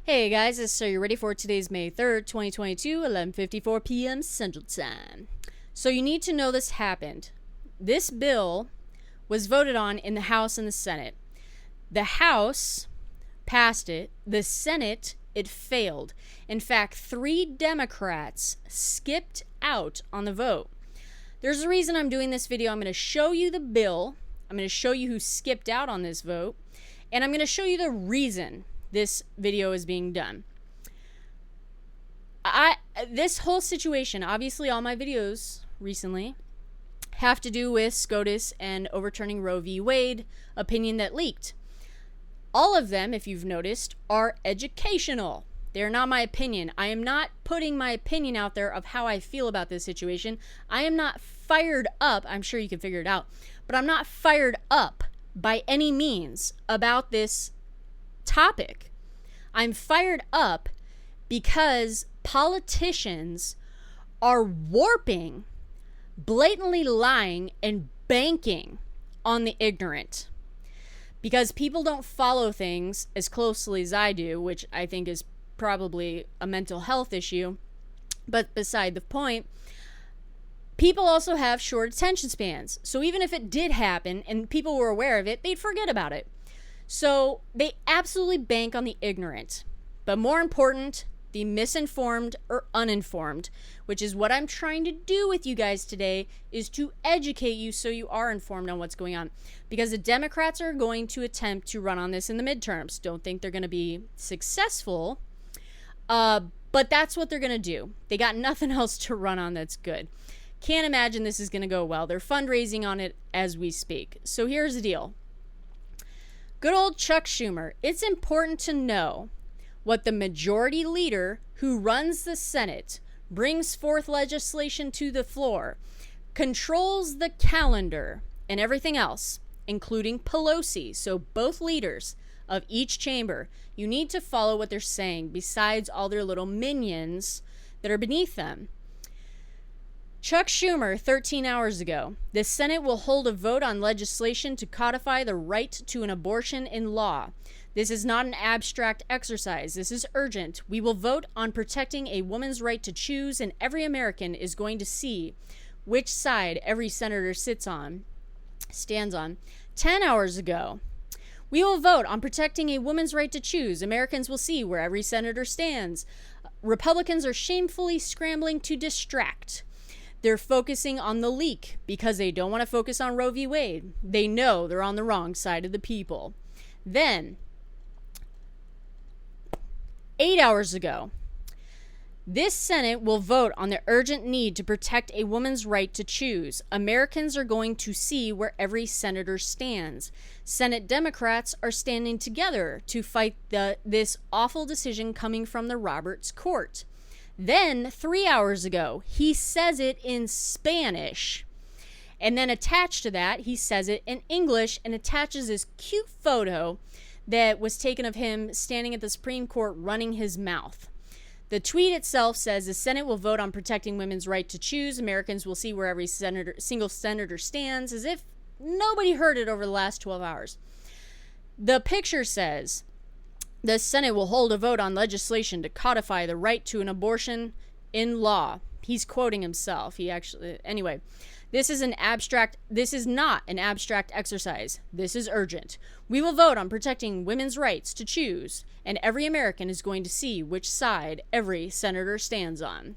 Hey guys, so you're ready for today's May 3rd, 2022, 11:54 p.m. Central Time. So you need to know this happened. This bill was voted on in the House and the Senate. The House passed it. The Senate, it failed. In fact, 3 Democrats skipped out on the vote. There's a reason I'm doing this video. I'm going to show you the bill. I'm going to show you who skipped out on this vote. And I'm going to show you the reason this video is being done. This whole situation, obviously all my videos recently have to do with SCOTUS and overturning Roe v. Wade, opinion that leaked. All of them, if you've noticed, are educational. They're not my opinion. I am not putting my opinion out there of how I feel about this situation. I am not fired up. I'm sure you can figure it out. But I'm not fired up by any means about this topic. I'm fired up because politicians are warping, blatantly lying, and banking on the ignorant. Because people don't follow things as closely as I do, which I think is probably a mental health issue. But beside the point, people also have short attention spans. So even if it did happen and people were aware of it, they'd forget about it. So they absolutely bank on the ignorant. But more important, the misinformed or uninformed, which is what I'm trying to do with you guys today, is to educate you so you are informed on what's going on. Because the Democrats are going to attempt to run on this in the midterms. Don't think they're going to be successful, but that's what they're going to do. They got nothing else to run on that's good. Can't imagine this is going to go well. They're fundraising on it as we speak. So here's the deal. Good old Chuck Schumer. It's important to know what the majority leader who runs the Senate, brings forth legislation to the floor, controls the calendar and everything else, including Pelosi. So both leaders of each chamber, you need to follow what they're saying besides all their little minions that are beneath them. Chuck Schumer, 13 hours ago, the Senate will hold a vote on legislation to codify the right to an abortion in law. This is not an abstract exercise. This is urgent. We will vote on protecting a woman's right to choose, and every American is going to see which side every senator stands on. 10 hours ago, we will vote on protecting a woman's right to choose. Americans will see where every senator stands. Republicans are shamefully scrambling to distract. They're focusing on the leak because they don't want to focus on Roe v. Wade. They know they're on the wrong side of the people. Then, 8 hours ago, this Senate will vote on the urgent need to protect a woman's right to choose. Americans are going to see where every senator stands. Senate Democrats are standing together to fight this awful decision coming from the Roberts Court. Then, 3 hours ago, he says it in Spanish. And then attached to that, he says it in English and attaches this cute photo that was taken of him standing at the Supreme Court running his mouth. The tweet itself says the Senate will vote on protecting women's right to choose. Americans will see where every single senator stands, as if nobody heard it over the last 12 hours. The picture says the Senate will hold a vote on legislation to codify the right to an abortion in law. He's quoting himself. Anyway, this is not an abstract exercise. This is urgent. We will vote on protecting women's rights to choose, and every American is going to see which side every senator stands on.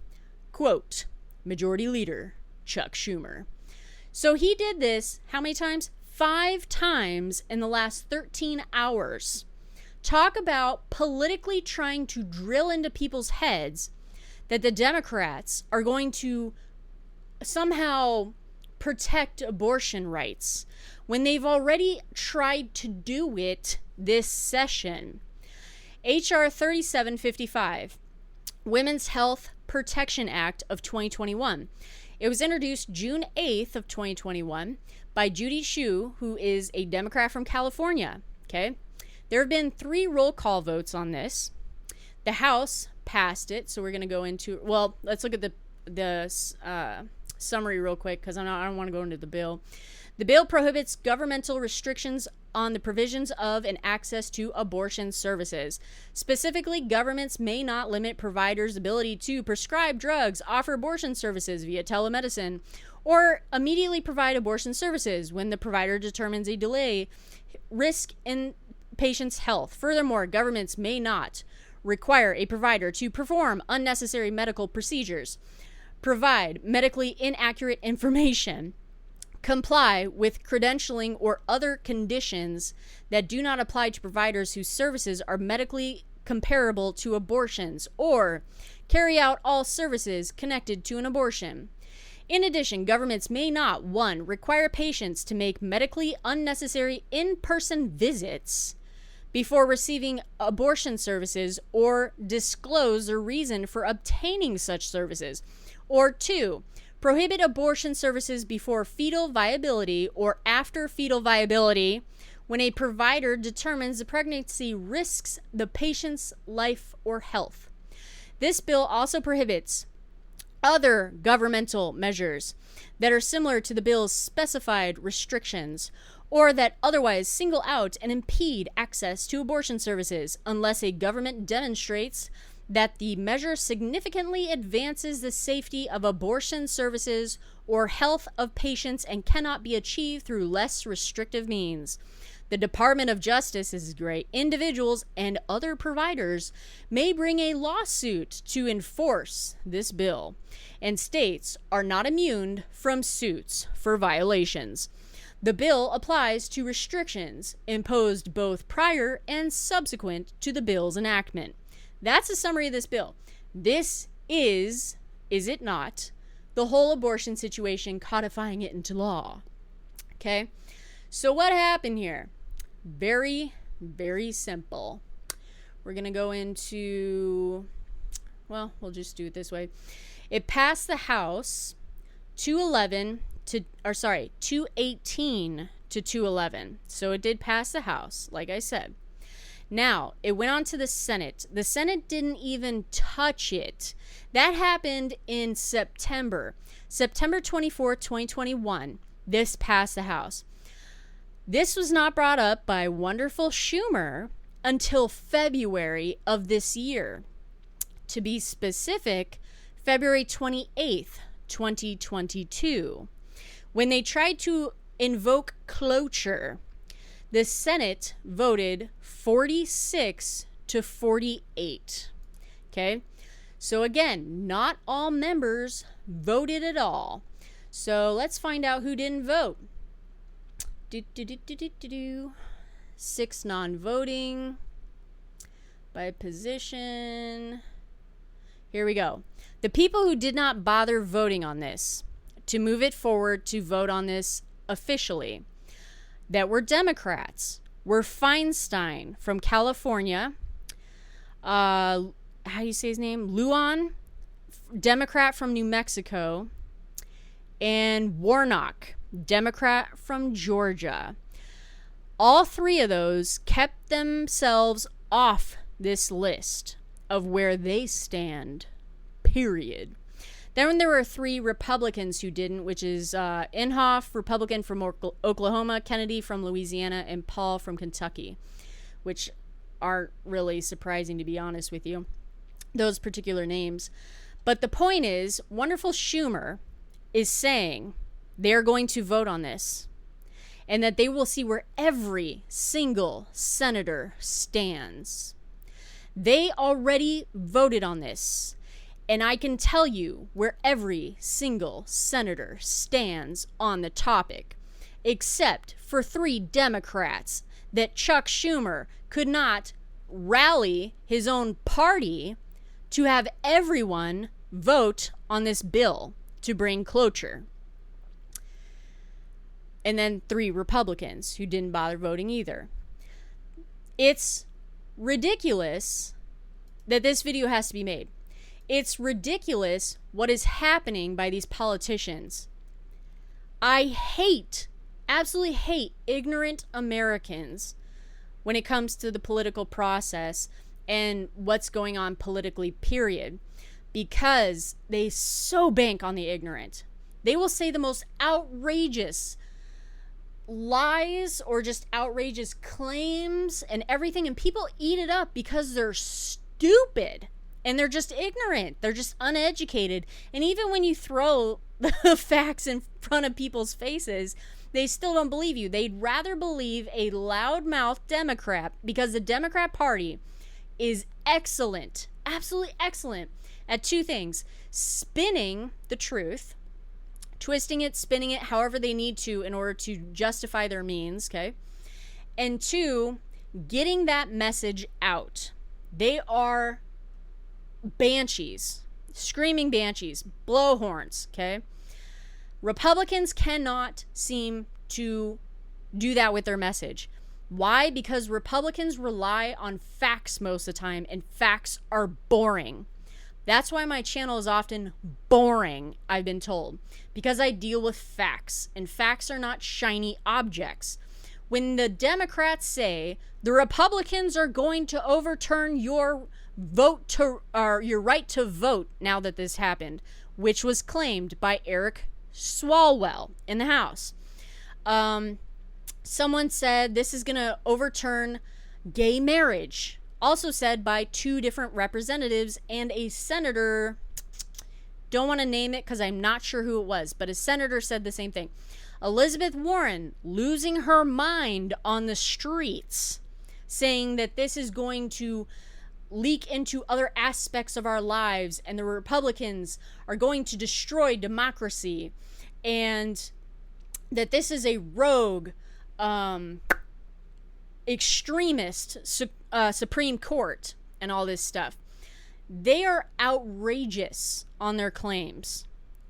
Quote, Majority Leader Chuck Schumer. So he did this how many times? 5 times in the last 13 hours. Talk about politically trying to drill into people's heads that the Democrats are going to somehow protect abortion rights when they've already tried to do it this session. H.R. 3755, Women's Health Protection Act of 2021. It was introduced June 8th of 2021 by Judy Chu, who is a Democrat from California. Okay. There have been 3 roll call votes on this. The House passed it, so we're going to go into, well, let's look at the summary real quick because I don't want to go into the bill. The bill prohibits governmental restrictions on the provisions of and access to abortion services. Specifically, governments may not limit providers' ability to prescribe drugs, offer abortion services via telemedicine, or immediately provide abortion services when the provider determines a delay risk in patient's health. Furthermore, governments may not require a provider to perform unnecessary medical procedures, provide medically inaccurate information, comply with credentialing or other conditions that do not apply to providers whose services are medically comparable to abortions, or carry out all services connected to an abortion. In addition, governments may not, 1, require patients to make medically unnecessary in-person visits before receiving abortion services or disclose the reason for obtaining such services, or 2, prohibit abortion services before fetal viability or after fetal viability when a provider determines the pregnancy risks the patient's life or health. This bill also prohibits other governmental measures that are similar to the bill's specified restrictions or that otherwise single out and impede access to abortion services unless a government demonstrates that the measure significantly advances the safety of abortion services or health of patients and cannot be achieved through less restrictive means. The Department of Justice is great. Individuals and other providers may bring a lawsuit to enforce this bill, and states are not immune from suits for violations. The bill applies to restrictions imposed both prior and subsequent to the bill's enactment. That's a summary of this bill. This is it not, the whole abortion situation, codifying it into law. Okay? So what happened here? Very, very simple. We're going to go into, well, we'll just do it this way. It passed the House 218 to 211. So it did pass the House, like I said. Now, it went on to the Senate. The Senate didn't even touch it. That happened in September 24th, 2021. This passed the House. This was not brought up by wonderful Schumer until February of this year. To be specific, February 28th, 2022, when they tried to invoke cloture. The Senate voted 46 to 48. Okay? So again, not all members voted at all. So let's find out who didn't vote. 6 non-voting by position. Here we go. The people who did not bother voting on this to move it forward to vote on this officially that were Democrats were Feinstein from California, how do you say his name? Lujan, Democrat from New Mexico, and Warnock, Democrat from Georgia. All 3 of those kept themselves off this list of where they stand, period. Then there were 3 Republicans who didn't, which is Inhofe, Republican from Oklahoma, Kennedy from Louisiana, and Paul from Kentucky, which aren't really surprising, to be honest with you, those particular names. But the point is, wonderful Schumer is saying they're going to vote on this and that they will see where every single senator stands. They already voted on this. And I can tell you where every single senator stands on the topic, except for 3 Democrats that Chuck Schumer could not rally his own party to have everyone vote on this bill to bring cloture. And then 3 Republicans who didn't bother voting either. It's ridiculous that this video has to be made. It's ridiculous what is happening by these politicians. I absolutely hate ignorant Americans when it comes to the political process and what's going on politically, period, because they so bank on the ignorant. They will say the most outrageous lies or just outrageous claims and everything, and people eat it up because they're stupid and they're just ignorant. They're just uneducated. And even when you throw the facts in front of people's faces, they still don't believe you. They'd rather believe a loudmouth Democrat, because the Democrat Party is excellent, absolutely excellent at two things: spinning the truth, twisting it, spinning it however they need to in order to justify their means, okay? And two, getting that message out. They are banshees, screaming banshees, blowhorns, okay? Republicans cannot seem to do that with their message. Why? Because Republicans rely on facts most of the time, and facts are boring. That's why my channel is often boring, I've been told, because I deal with facts, and facts are not shiny objects. When the Democrats say the Republicans are going to overturn your vote to, or your right to vote, now that this happened, which was claimed by Eric Swalwell in the House. Someone said this is going to overturn gay marriage. Also said by two different representatives and a senator. Don't want to name it because I'm not sure who it was, but a senator said the same thing. Elizabeth Warren losing her mind on the streets, saying that this is going to leak into other aspects of our lives and the Republicans are going to destroy democracy, and that this is a rogue extremist Supreme Court and all this stuff. They are outrageous on their claims.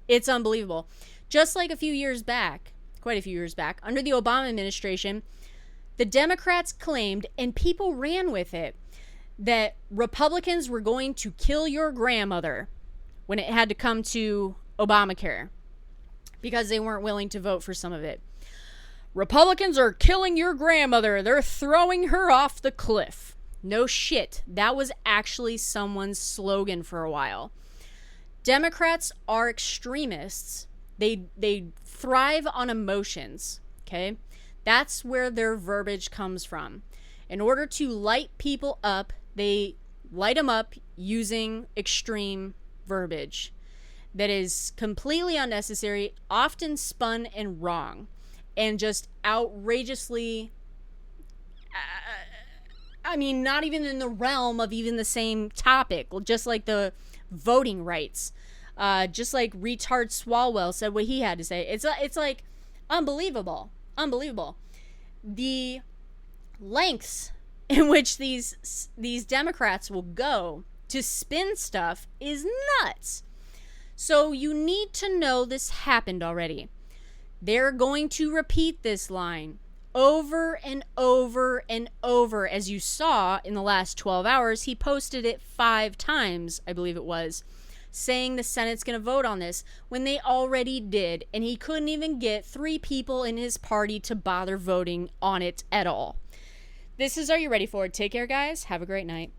It's unbelievable. Just like a few years back, quite a few years back, under the Obama administration, the Democrats claimed, and people ran with it, that Republicans were going to kill your grandmother when it had to come to Obamacare because they weren't willing to vote for some of it. Republicans are killing your grandmother. They're throwing her off the cliff. No shit. That was actually someone's slogan for a while. Democrats are extremists. They thrive on emotions, okay? That's where their verbiage comes from. In order to light people up, they light them up using extreme verbiage that is completely unnecessary, often spun and wrong, and just outrageously, not even in the realm of even the same topic, just like the voting rights. Just like retard Swalwell said what he had to say. It's like unbelievable. The lengths in which these Democrats will go to spin stuff is nuts. So you need to know this happened already. They're going to repeat this line over and over and over. As you saw in the last 12 hours, he posted it 5 times, I believe it was, saying the Senate's going to vote on this when they already did, and he couldn't even get 3 people in his party to bother voting on it at all. This is Are You Ready For It? Take care, guys. Have a great night.